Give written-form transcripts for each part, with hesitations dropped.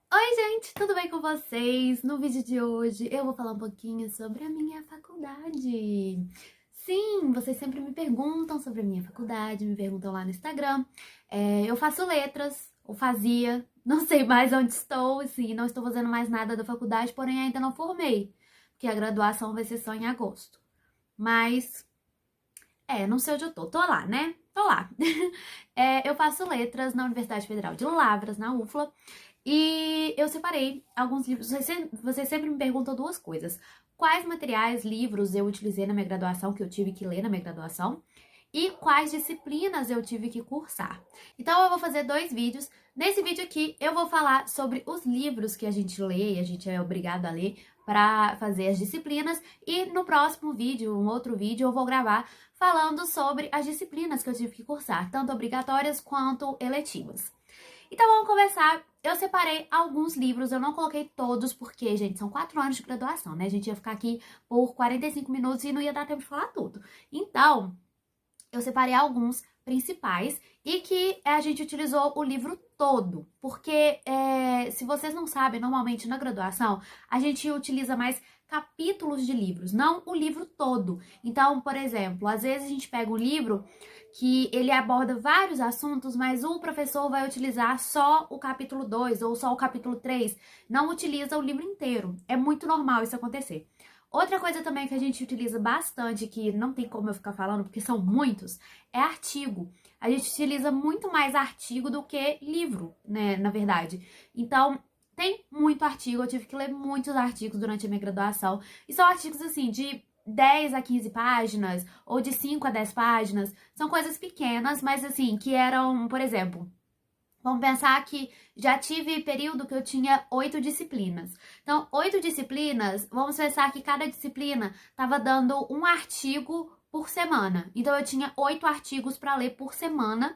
Oi, gente, tudo bem com vocês? No vídeo de hoje eu vou falar um pouquinho sobre a minha faculdade. Sim, vocês sempre me perguntam sobre a minha faculdade, me perguntam lá no Instagram. Eu faço letras, ou fazia, não sei mais onde estou, assim, não estou fazendo mais nada da faculdade, porém ainda não formei, porque a graduação vai ser só em agosto. Mas, não sei onde eu tô lá, né? Tô lá. Eu faço letras na Universidade Federal de Lavras, na UFLA. E eu separei alguns livros. Vocês sempre me perguntam duas coisas. Quais materiais, livros eu utilizei na minha graduação, que eu tive que ler na minha graduação, e quais disciplinas eu tive que cursar. Então eu vou fazer dois vídeos. Nesse vídeo aqui eu vou falar sobre os livros que a gente lê e a gente é obrigado a ler para fazer as disciplinas. E no próximo vídeo, um outro vídeo, eu vou gravar falando sobre as disciplinas que eu tive que cursar, tanto obrigatórias quanto eletivas. Então vamos começar. Eu separei alguns livros, eu não coloquei todos, porque, gente, são 4 anos de graduação, né? A gente ia ficar aqui por 45 minutos e não ia dar tempo de falar tudo. Então, eu separei alguns principais e que a gente utilizou o livro todo, porque se vocês não sabem, normalmente na graduação a gente utiliza mais capítulos de livros, não o livro todo. Então, por exemplo, às vezes a gente pega um livro que ele aborda vários assuntos, mas o professor vai utilizar só o capítulo 2 ou só o capítulo 3, não utiliza o livro inteiro. É muito normal isso acontecer. Outra coisa também que a gente utiliza bastante, que não tem como eu ficar falando, porque são muitos, é artigo. A gente utiliza muito mais artigo do que livro, né, na verdade. Então, tem muito artigo, eu tive que ler muitos artigos durante a minha graduação. E são artigos, assim, de 10 a 15 páginas, ou de 5 a 10 páginas. São coisas pequenas, mas assim, que eram, por exemplo... Vamos pensar que já tive período que eu tinha 8 disciplinas. Então, 8 disciplinas, vamos pensar que cada disciplina estava dando um artigo por semana. Então, eu tinha 8 artigos para ler por semana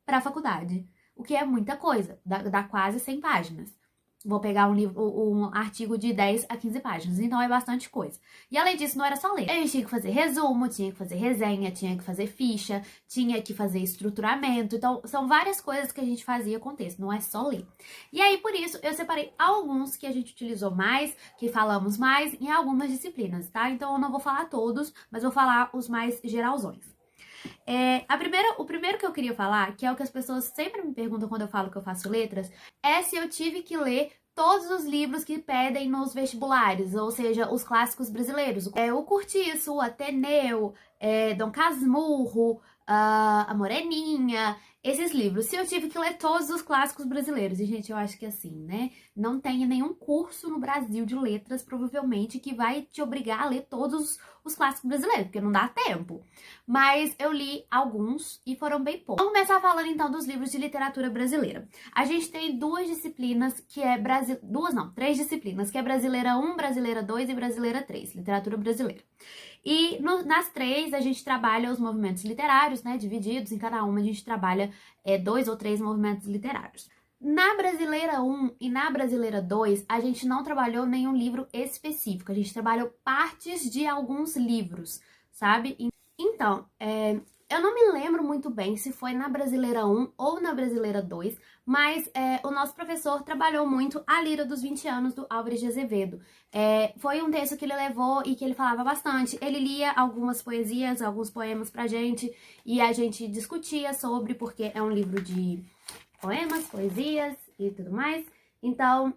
para a faculdade, o que é muita coisa, dá quase 100 páginas. Vou pegar um artigo de 10 a 15 páginas, então é bastante coisa. E além disso, não era só ler. A gente tinha que fazer resumo, tinha que fazer resenha, tinha que fazer ficha, tinha que fazer estruturamento. Então, são várias coisas que a gente fazia com texto, não é só ler. E aí, por isso, eu separei alguns que a gente utilizou mais, que falamos mais em algumas disciplinas, tá? Então, eu não vou falar todos, mas vou falar os mais geralzões. O primeiro que eu queria falar, que é o que as pessoas sempre me perguntam quando eu falo que eu faço letras, é se eu tive que ler todos os livros que pedem nos vestibulares, ou seja, os clássicos brasileiros. O Curtiço, o Ateneu, Dom Casmurro, a Moreninha, esses livros. Se eu tive que ler todos os clássicos brasileiros. E, gente, eu acho que assim, né? Não tem nenhum curso no Brasil de letras, provavelmente, que vai te obrigar a ler todos os clássicos brasileiros, porque não dá tempo. Mas eu li alguns e foram bem poucos. Vamos começar falando então dos livros de literatura brasileira. A gente tem duas disciplinas que é três disciplinas, que é Brasileira 1, Brasileira 2 e Brasileira 3, literatura brasileira. E nas três a gente trabalha os movimentos literários, né, divididos, em cada uma a gente trabalha 2 ou 3 movimentos literários. Na Brasileira 1 e na Brasileira 2, a gente não trabalhou nenhum livro específico, a gente trabalhou partes de alguns livros, sabe? Então, eu não me lembro muito bem se foi na Brasileira 1 ou na Brasileira 2, mas o nosso professor trabalhou muito a Lira dos 20 anos do Álvares de Azevedo. Foi um texto que ele levou e que ele falava bastante. Ele lia algumas poesias, alguns poemas pra gente e a gente discutia sobre, porque é um livro de poemas, poesias e tudo mais. Então,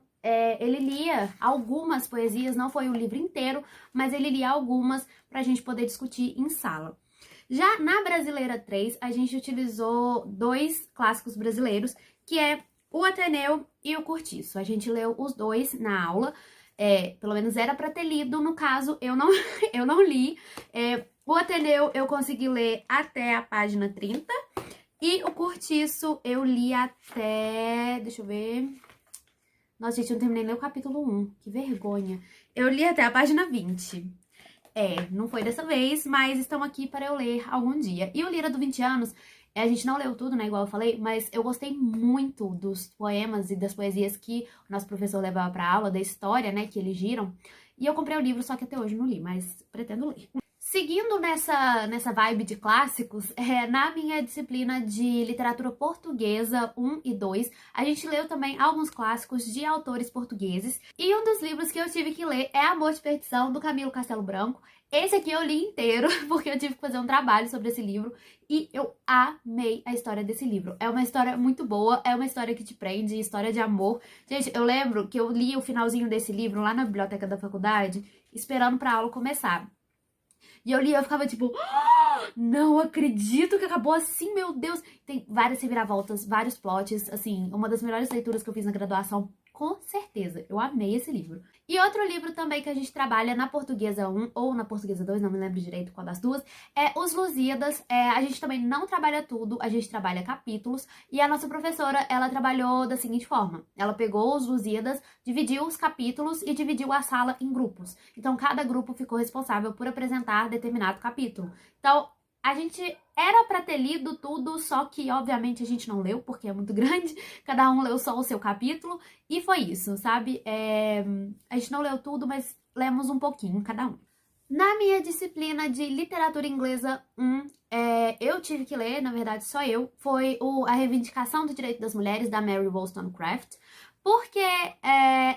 ele lia algumas poesias, não foi o livro inteiro, mas ele lia algumas pra gente poder discutir em sala. Já na Brasileira 3, a gente utilizou 2 clássicos brasileiros, que é o Ateneu e o Curtiço. A gente leu os dois na aula, pelo menos era para ter lido, no caso eu não, eu não li. O Ateneu eu consegui ler até a página 30 e o Curtiço eu li até, deixa eu ver... Nossa, gente, eu não terminei nem o capítulo 1, que vergonha. Eu li até a página 20. Não foi dessa vez, mas estão aqui para eu ler algum dia. E o Lira dos 20 anos, a gente não leu tudo, né, igual eu falei, mas eu gostei muito dos poemas e das poesias que o nosso professor levava para aula, da história, né, que eles giram. E eu comprei o livro, só que até hoje não li, mas pretendo ler. Seguindo nessa vibe de clássicos, na minha disciplina de literatura portuguesa 1 e 2, a gente leu também alguns clássicos de autores portugueses. E um dos livros que eu tive que ler é Amor de Perdição, do Camilo Castelo Branco. Esse aqui eu li inteiro, porque eu tive que fazer um trabalho sobre esse livro. E eu amei a história desse livro. É uma história muito boa, é uma história que te prende, história de amor. Gente, eu lembro que eu li o finalzinho desse livro lá na biblioteca da faculdade, esperando pra aula começar. E eu li e eu ficava tipo, não acredito que acabou assim, meu Deus. Tem várias reviravoltas, vários plots, assim, uma das melhores leituras que eu fiz na graduação, com certeza. Eu amei esse livro. E outro livro também que a gente trabalha na Portuguesa 1 ou na Portuguesa 2, não me lembro direito qual das duas, é Os Lusíadas. A gente também não trabalha tudo, a gente trabalha capítulos. E a nossa professora, ela trabalhou da seguinte forma. Ela pegou Os Lusíadas, dividiu os capítulos e dividiu a sala em grupos. Então, cada grupo ficou responsável por apresentar determinado capítulo. Então, a gente era pra ter lido tudo, só que, obviamente, a gente não leu, porque é muito grande. Cada um leu só o seu capítulo. E foi isso, sabe? A gente não leu tudo, mas lemos um pouquinho, cada um. Na minha disciplina de literatura inglesa 1, eu tive que ler, na verdade só eu, foi A Reivindicação do Direito das Mulheres, da Mary Wollstonecraft. Porque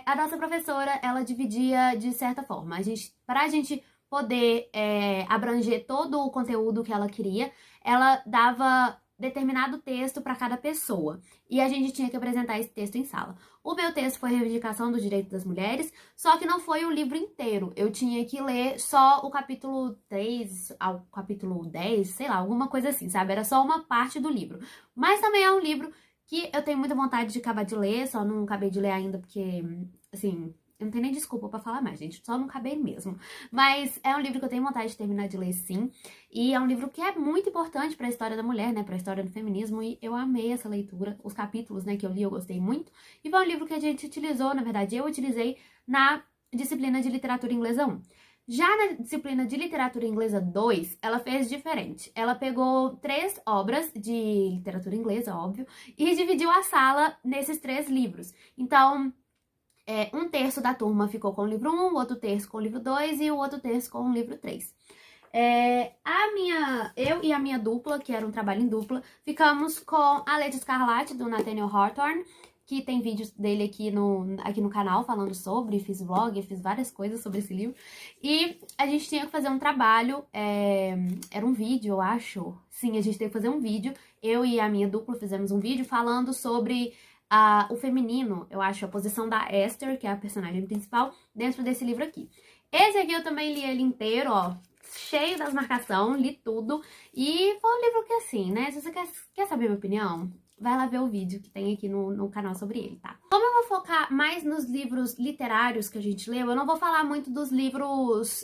a nossa professora, ela dividia de certa forma. Pra gente poder abranger todo o conteúdo que ela queria, ela dava determinado texto para cada pessoa. E a gente tinha que apresentar esse texto em sala. O meu texto foi Reivindicação do Direito das Mulheres, só que não foi o livro inteiro. Eu tinha que ler só o capítulo 3 ao capítulo 10, sei lá, alguma coisa assim, sabe? Era só uma parte do livro. Mas também é um livro que eu tenho muita vontade de acabar de ler, só não acabei de ler ainda porque, assim, eu não tenho nem desculpa pra falar mais, gente. Só não acabei mesmo. Mas é um livro que eu tenho vontade de terminar de ler, sim. E é um livro que é muito importante pra história da mulher, né? Pra história do feminismo. E eu amei essa leitura. Os capítulos, né, que eu li, eu gostei muito. E foi um livro que a gente utilizou, na verdade, eu utilizei na disciplina de literatura inglesa 1. Já na disciplina de literatura inglesa 2, ela fez diferente. Ela pegou 3 obras de literatura inglesa, óbvio, e dividiu a sala nesses 3 livros. Então, um terço da turma ficou com o livro 1, o outro terço com o livro 2 e o outro terço com o livro 3. Eu e a minha dupla, que era um trabalho em dupla, ficamos com A Lady Escarlate, do Nathaniel Hawthorne, que tem vídeos dele aqui no canal falando sobre, fiz vlog, fiz várias coisas sobre esse livro. E a gente tinha que fazer um trabalho, era um vídeo, eu acho. Sim, a gente teve que fazer um vídeo. Eu e a minha dupla fizemos um vídeo falando sobre o feminino, eu acho, a posição da Esther, que é a personagem principal, dentro desse livro aqui. Esse aqui eu também li ele inteiro, ó, cheio das marcações, li tudo. E foi um livro que, assim, né, se você quer saber a minha opinião, vai lá ver o vídeo que tem aqui no canal sobre ele, tá? Como eu vou focar mais nos livros literários que a gente leu, eu não vou falar muito dos livros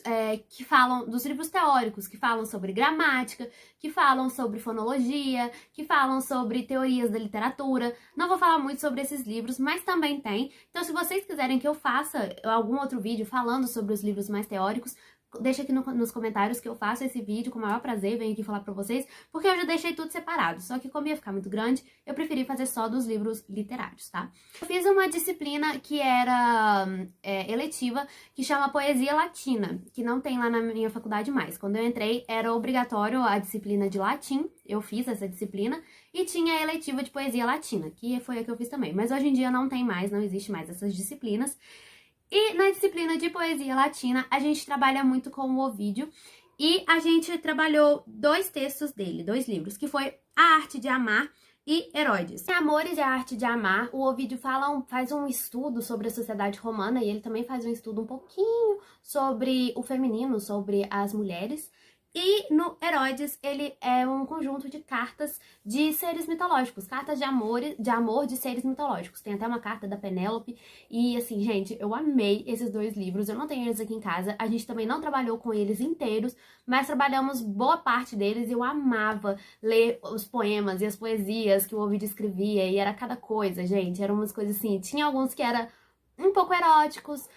dos livros teóricos, que falam sobre gramática, que falam sobre fonologia, que falam sobre teorias da literatura. Não vou falar muito sobre esses livros, mas também tem. Então, se vocês quiserem que eu faça algum outro vídeo falando sobre os livros mais teóricos, deixa aqui nos comentários que eu faço esse vídeo com o maior prazer, venho aqui falar pra vocês, porque eu já deixei tudo separado, só que como ia ficar muito grande, eu preferi fazer só dos livros literários, tá? Eu fiz uma disciplina que era eletiva, que chama Poesia Latina, que não tem lá na minha faculdade mais. Quando eu entrei, era obrigatório a disciplina de latim, eu fiz essa disciplina, e tinha a eletiva de Poesia Latina, que foi a que eu fiz também. Mas hoje em dia não tem mais, não existe mais essas disciplinas. E na disciplina de Poesia Latina, a gente trabalha muito com o Ovídio. E a gente trabalhou 2 textos dele, 2 livros, que foi A Arte de Amar e Herodes. Em Amores e a Arte de Amar, o Ovídio faz um estudo sobre a sociedade romana e ele também faz um estudo um pouquinho sobre o feminino, sobre as mulheres. E no Herodes, ele é um conjunto de cartas de seres mitológicos, cartas de amor de seres mitológicos. Tem até uma carta da Penélope. E assim, gente, eu amei esses 2 livros. Eu não tenho eles aqui em casa. A gente também não trabalhou com eles inteiros, mas trabalhamos boa parte deles. E eu amava ler os poemas e as poesias que o Ovídio escrevia. E era cada coisa, gente. Eram umas coisas assim. Tinha alguns que eram um pouco eróticos,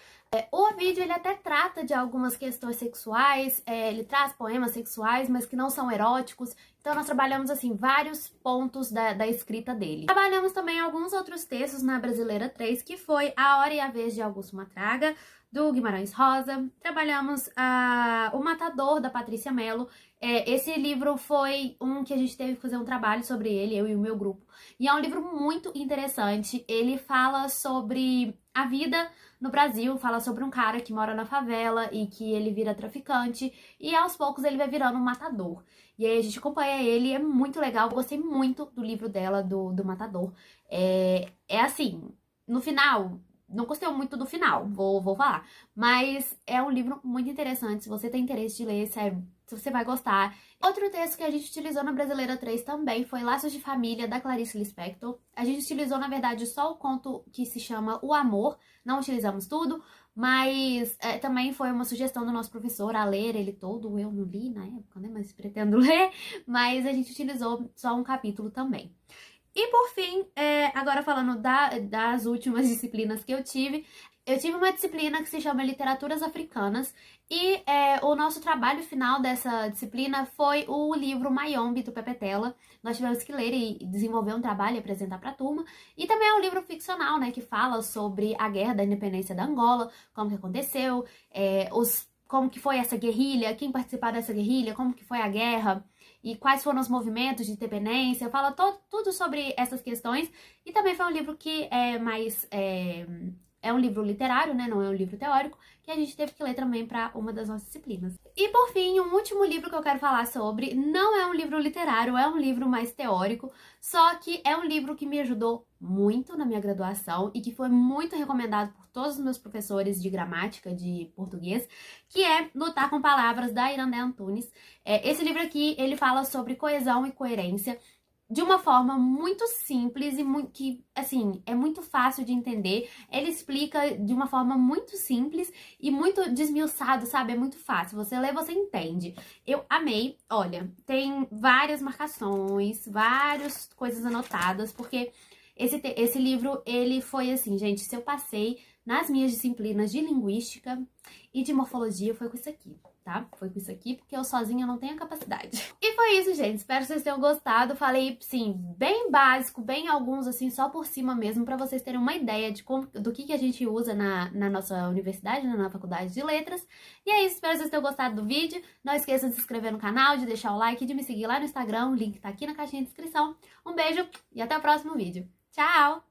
O vídeo ele até trata de algumas questões sexuais, ele traz poemas sexuais, mas que não são eróticos. Então nós trabalhamos assim vários pontos da escrita dele. Trabalhamos também alguns outros textos na Brasileira 3, que foi A Hora e a Vez de Augusto Matraga, do Guimarães Rosa. Trabalhamos O Matador, da Patrícia Mello. Esse livro foi um que a gente teve que fazer um trabalho sobre ele, eu e o meu grupo. E é um livro muito interessante. Ele fala sobre a vida no Brasil, fala sobre um cara que mora na favela e que ele vira traficante e aos poucos ele vai virando um matador. E aí a gente acompanha ele, é muito legal. Eu gostei muito do livro dela, do Matador. É assim, no final, não gostei muito do final, vou falar. Mas é um livro muito interessante, se você tem interesse de ler, sério, você vai gostar. Outro texto que a gente utilizou na Brasileira 3 também foi Laços de Família, da Clarice Lispector. A gente utilizou, na verdade, só o conto que se chama O Amor, não utilizamos tudo, mas também foi uma sugestão do nosso professor a ler ele todo. Eu não li na época, né, mas pretendo ler, mas a gente utilizou só um capítulo também. E por fim, agora falando das últimas disciplinas que eu tive uma disciplina que se chama Literaturas Africanas e o nosso trabalho final dessa disciplina foi o livro Mayombe, do Pepe Tela. Nós tivemos que ler e desenvolver um trabalho e apresentar para a turma. E também é um livro ficcional, né, que fala sobre a Guerra da Independência da Angola, como que aconteceu, como que foi essa guerrilha, quem participou dessa guerrilha, como que foi a guerra e quais foram os movimentos de independência. Fala tudo sobre essas questões. E também foi um livro que é um livro literário, né? Não é um livro teórico, que a gente teve que ler também para uma das nossas disciplinas. E por fim, um último livro que eu quero falar sobre não é um livro literário, é um livro mais teórico, só que é um livro que me ajudou muito na minha graduação e que foi muito recomendado por todos os meus professores de gramática, de português, que é Lutar com Palavras, da Irandé Antunes. Esse livro aqui, ele fala sobre coesão e coerência, de uma forma muito simples e que, assim, é muito fácil de entender. Ele explica de uma forma muito simples e muito desmiuçado, sabe? É muito fácil. Você lê, você entende. Eu amei. Olha, tem várias marcações, várias coisas anotadas, porque esse livro, ele foi assim, gente, se eu passei nas minhas disciplinas de linguística e de morfologia, foi com isso aqui, tá? Foi com isso aqui, porque eu sozinha não tenho a capacidade. E foi isso, gente. Espero que vocês tenham gostado. Falei, sim, bem básico, bem alguns, assim, só por cima mesmo, pra vocês terem uma ideia do que a gente usa na nossa universidade, na Faculdade de Letras. E é isso, espero que vocês tenham gostado do vídeo. Não esqueçam de se inscrever no canal, de deixar o like, de me seguir lá no Instagram. O link tá aqui na caixinha de descrição. Um beijo e até o próximo vídeo. Tchau!